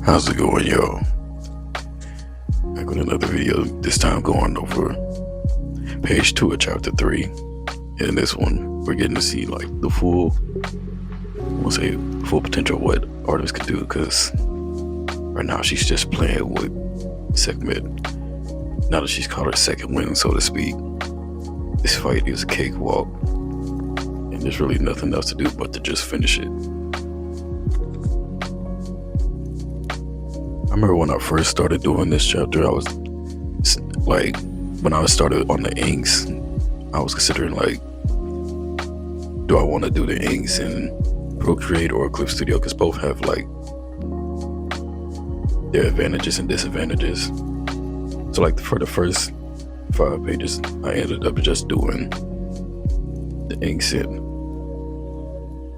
How's it going, y'all? Back with another video, this time going over page 2 of chapter 3. In this one, we're getting to see like the full, full potential of what Artemis can do, because right now she's just playing with Sekhmet. Now that she's caught her second win, so to speak, this fight is a cakewalk, and there's really nothing else to do but to just finish it. I remember when I first started doing this chapter, I was like, when I started on the inks, I was considering like, do I want to do the inks in Procreate or Clip Studio, because both have like their advantages and disadvantages. So like for the first 5 pages, I ended up just doing the inks in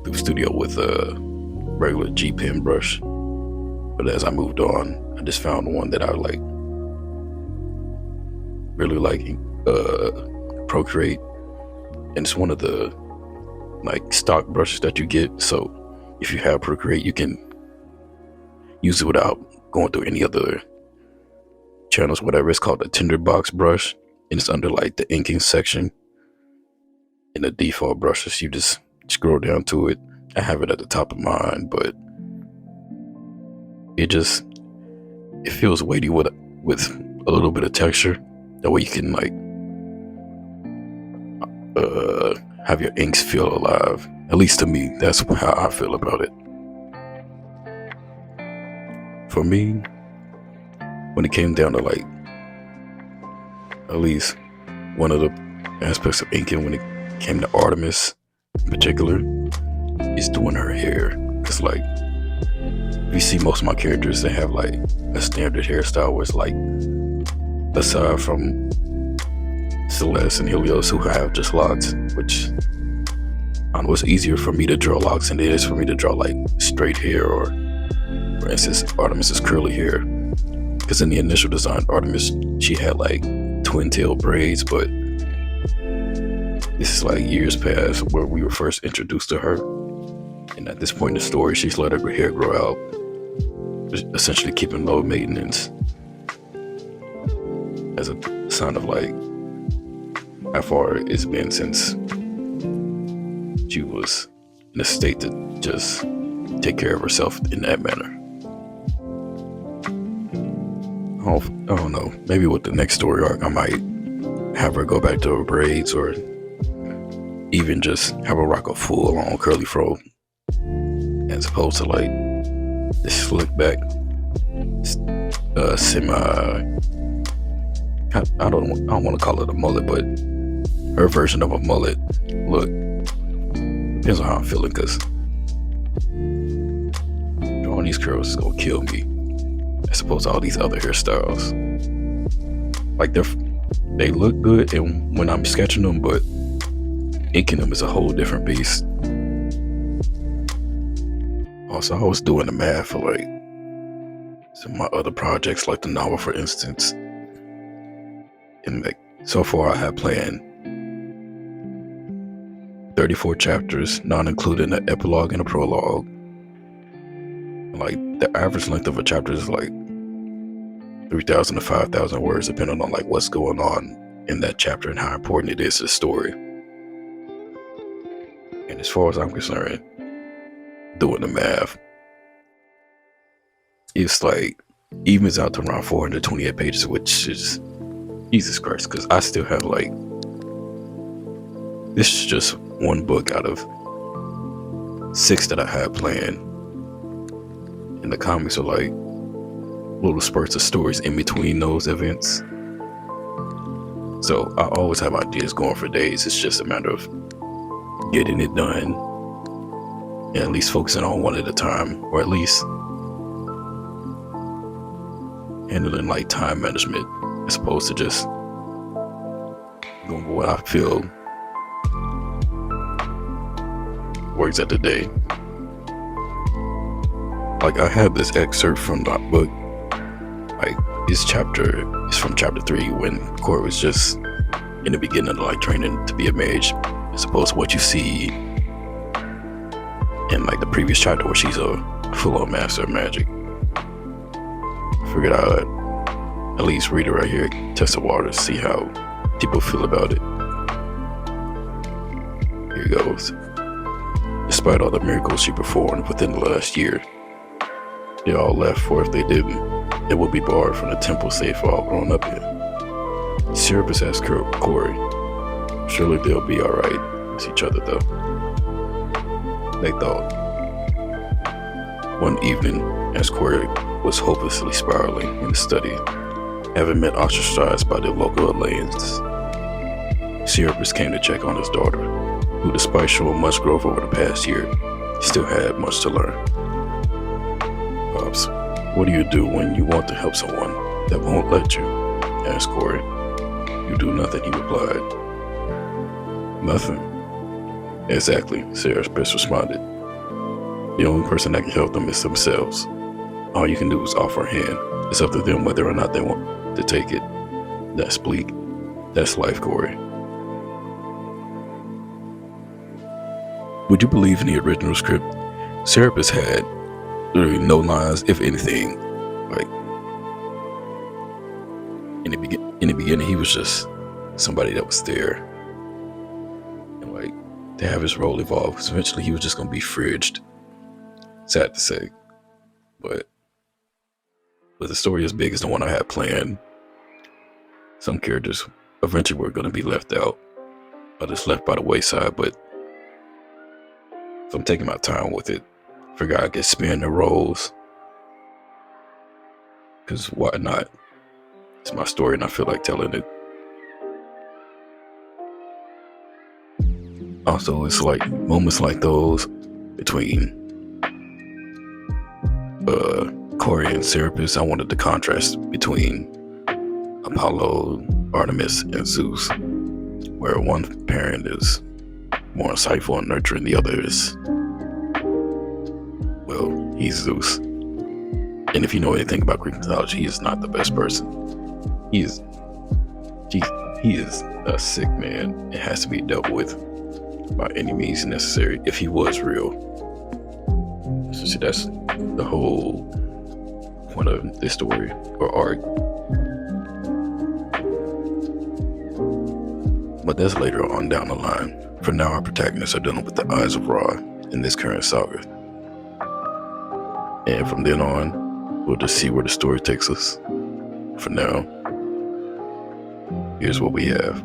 Clip Studio with a regular G pen brush. But as I moved on, I just found one that I like, really liking, Procreate, and it's one of the like stock brushes that you get. So if you have Procreate, you can use it without going through any other channels, whatever. It's called a tinderbox brush, and it's under like the inking section. In the default brushes, you just scroll down to it. I have it at the top of mine, but it feels weighty with a little bit of texture. That way you can like have your inks feel alive. At least to me, that's how I feel about it. For me, when it came down to like, at least one of the aspects of inking when it came to Artemis in particular, is doing her hair. Cause like, you see most of my characters, they have like a standard hairstyle where it's like, aside from Celeste and Helios who have just locks, which I know it's easier for me to draw locks than it is for me to draw like straight hair, or for instance Artemis's curly hair, because in the initial design Artemis, she had like twin tail braids, but this is like years past where we were first introduced to her, and at this point in the story she's let her hair grow out, essentially keeping low maintenance as a sign of like how far it's been since she was in a state to just take care of herself in that manner. I don't know, maybe with the next story arc I might have her go back to her braids, or even just have her rock a full on curly fro as opposed to like this slick back I don't want to call it a mullet, but her version of a mullet look. Depends on how I'm feeling, because drawing these curls is gonna kill me as opposed to all these other hairstyles. Like they look good and when I'm sketching them, but inking them is a whole different beast. Also, I was doing the math for like some of my other projects, like the novel for instance, and like so far I have planned 34 chapters, not including the epilogue and a prologue. Like the average length of a chapter is like 3,000 to 5,000 words, depending on like what's going on in that chapter and how important it is to the story. And as far as I'm concerned, doing the math, it's like evens out to around 428 pages, which is Jesus Christ, because I still have like, this is just one book out of 6 that I had planned, and the comics are like little spurts of stories in between those events. So I always have ideas going for days. It's just a matter of getting it done and at least focusing on one at a time, or at least handling like time management as opposed to just going with what I feel works at the day. Like I have this excerpt from that book, like it's from chapter 3 when Court was just in the beginning of like training to be a mage, as opposed to what you see in like the previous chapter where she's a full-on master of magic. figured I'd at least read it right here, test the water, see how people feel about it. Here goes. Despite all the miracles she performed within the last year, they all left, for if they didn't, it would be barred from the temple safe all grown up in. Serapis asked Corey, surely they'll be alright with each other though. They thought. One evening, as Corey was hopelessly spiraling in the study, having been ostracized by the local Alayans, Serapis came to check on his daughter, who, despite showing much growth over the past year, still had much to learn. Pops, what do you do when you want to help someone that won't let you? Asked Corey. You do nothing, he replied. Nothing? Exactly, Serapis responded. The only person that can help them is themselves. All you can do is offer a hand. It's up to them whether or not they want to take it. That's bleak. That's life, Corey. Would you believe in the original script, Serapis had literally no lines, if anything. Like, in the beginning, he was just somebody that was there. And like, to have his role evolve, because eventually he was just going to be fridged. Sad to say. But with a story as big as the one I had planned, some characters eventually were going to be left out. Others left by the wayside, but so I'm taking my time with it. Figure I could spin the roles. Because why not? It's my story and I feel like telling it. Also, it's like moments like those between Corey and Serapis. I wanted the contrast between Apollo, Artemis, and Zeus, where one parent is more insightful and nurturing, the other is, well, he's Zeus. And if you know anything about Greek mythology, he is not the best person. He is a sick man. It has to be dealt with by any means necessary if he was real. So see, that's the whole point of this story or arc. But that's later on down the line. For now, our protagonists are dealing with the eyes of Ra in this current saga. And from then on, we'll just see where the story takes us. For now, here's what we have.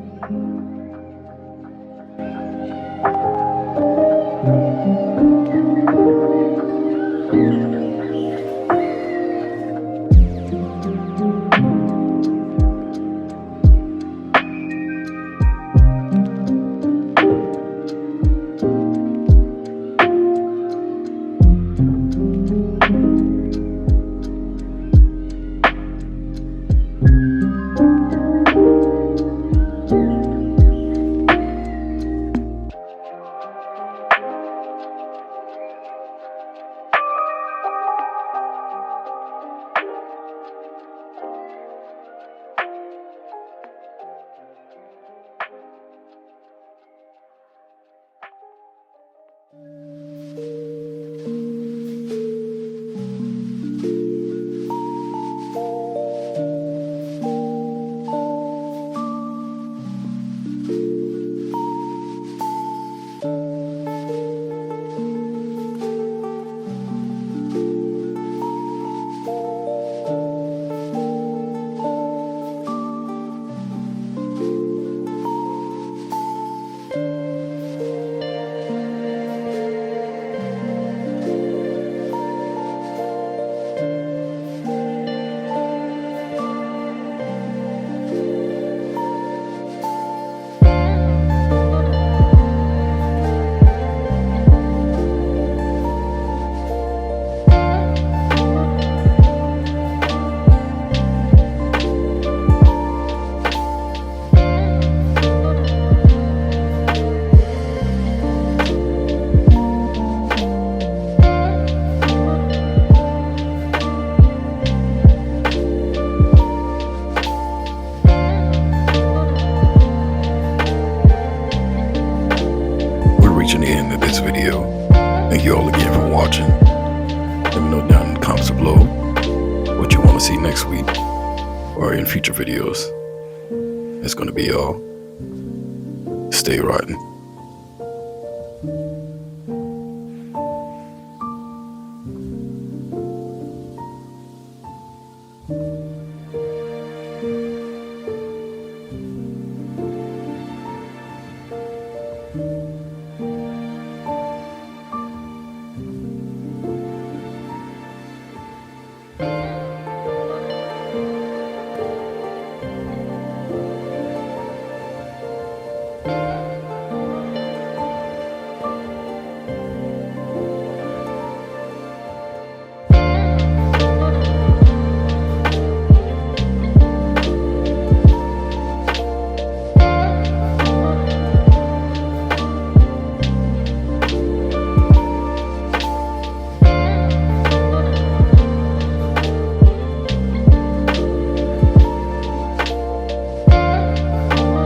Reaching the end of this video. Thank you all again for watching. Let me know down in the comments below what you want to see next week or in future videos. It's going to be all stay rotten.